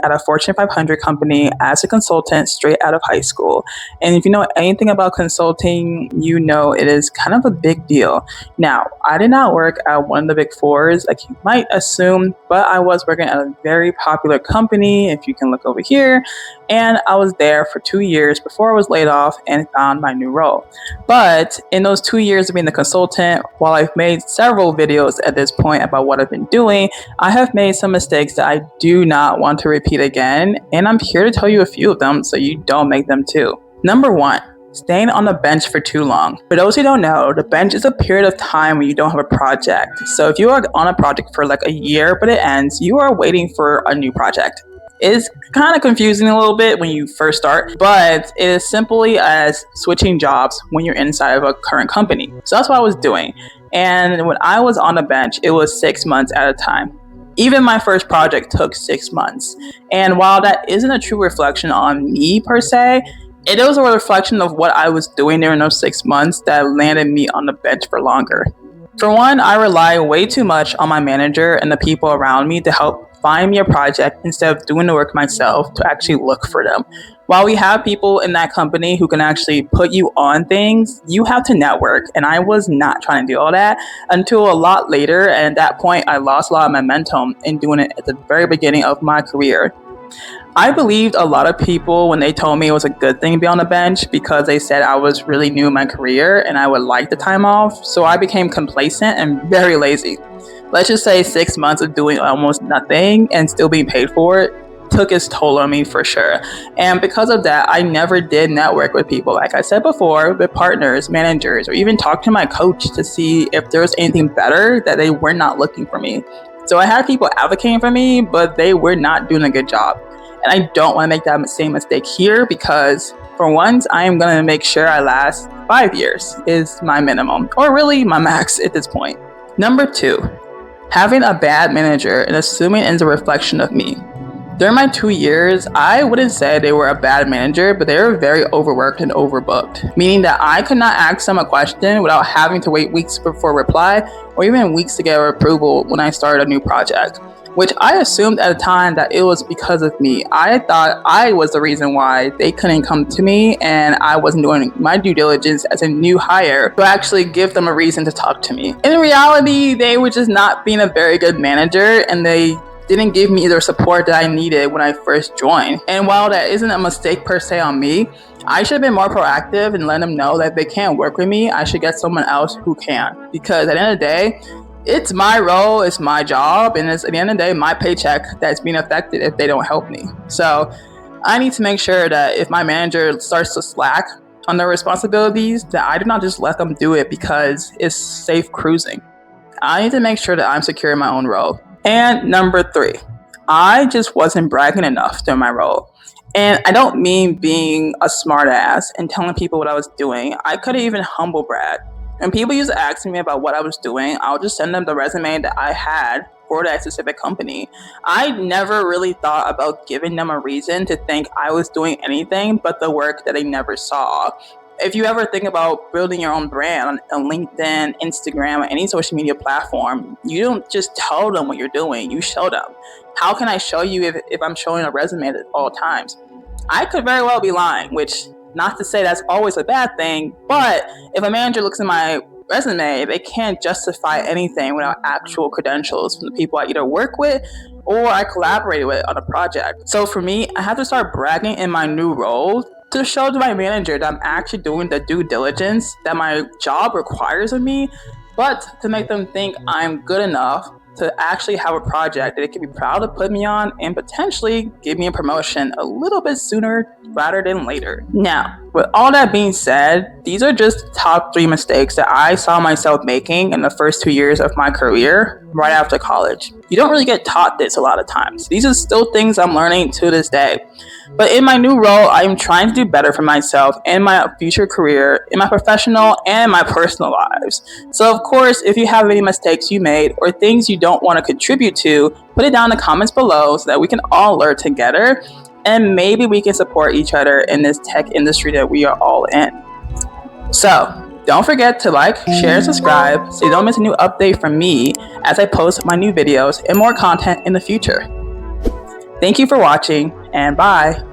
at a Fortune 500 company as a consultant straight out of high school. And if you know anything about consulting, you know it is kind of a big deal. Now, I did not work at one of the big fours, like you might assume, but I was working at a very popular company, if you can look over here. And I was there for 2 years before I was laid off and found my new role. But in those 2 years of being a consultant, while I've made several videos at this point about what I've been doing, I have made some mistakes that I do not want to repeat again. And I'm here to tell you a few of them so you don't make them too. Number one, staying on the bench for too long. For those who don't know, the bench is a period of time when you don't have a project. So if you are on a project for like a year but it ends, you are waiting for a new project. It's kind of confusing a little bit when you first start, but it is simply as switching jobs when you're inside of a current company. So that's what I was doing. And when I was on the bench, it was 6 months at a time. Even my first project took 6 months. And while that isn't a true reflection on me per se, it was a reflection of what I was doing during those 6 months that landed me on the bench for longer. For one, I rely way too much on my manager and the people around me to help find me a project instead of doing the work myself to actually look for them. While we have people in that company who can actually put you on things, you have to network. And I was not trying to do all that until a lot later. And at that point, I lost a lot of momentum in doing it at the very beginning of my career. I believed a lot of people when they told me it was a good thing to be on the bench because they said I was really new in my career and I would like the time off. So I became complacent and very lazy. Let's just say 6 months of doing almost nothing and still being paid for it took its toll on me for sure. And because of that, I never did network with people, like I said before, with partners, managers, or even talk to my coach to see if there was anything better that they were not looking for me. So I had people advocating for me, but they were not doing a good job. And I don't want to make that same mistake here because for once, I am going to make sure I last 5 years is my minimum, or really my max at this point. Number two, having a bad manager and assuming it's a reflection of me. During my 2 years, I wouldn't say they were a bad manager, but they were very overworked and overbooked, meaning that I could not ask them a question without having to wait weeks before a reply or even weeks to get approval when I started a new project, which I assumed at the time that it was because of me. I thought I was the reason why they couldn't come to me and I wasn't doing my due diligence as a new hire to actually give them a reason to talk to me. In reality, they were just not being a very good manager and they didn't give me the support that I needed when I first joined. And while that isn't a mistake per se on me, I should have been more proactive and let them know that if they can't work with me, I should get someone else who can. Because at the end of the day, it's my role, it's my job, and it's at the end of the day, my paycheck that's being affected if they don't help me. So I need to make sure that if my manager starts to slack on their responsibilities, that I do not just let them do it because it's safe cruising. I need to make sure that I'm secure in my own role. And number three, I just wasn't bragging enough during my role. And I don't mean being a smart ass and telling people what I was doing. I could have even humble brag. When people used to ask me about what I was doing, I'll just send them the resume that I had for that specific company. I never really thought about giving them a reason to think I was doing anything but the work that they never saw. If you ever think about building your own brand on LinkedIn, Instagram, or any social media platform, you don't just tell them what you're doing, you show them. How can I show you if I'm showing a resume at all times? I could very well be lying, which not to say that's always a bad thing, but if a manager looks at my resume, they can't justify anything without actual credentials from the people I either work with or I collaborated with on a project. So for me, I have to start bragging in my new role to show to my manager that I'm actually doing the due diligence that my job requires of me, but to make them think I'm good enough to actually have a project that they can be proud to put me on and potentially give me a promotion a little bit sooner rather than later. Now, with all that being said, these are just top 3 mistakes that I saw myself making in the first 2 years of my career right after college. You don't really get taught this a lot of times. These are still things I'm learning to this day. But in my new role, I'm trying to do better for myself and my future career, in my professional and my personal lives. So of course, if you have any mistakes you made or things you don't want to contribute to, put it down in the comments below so that we can all learn together and maybe we can support each other in this tech industry that we are all in. So don't forget to like, share, and subscribe so you don't miss a new update from me as I post my new videos and more content in the future. Thank you for watching, and bye.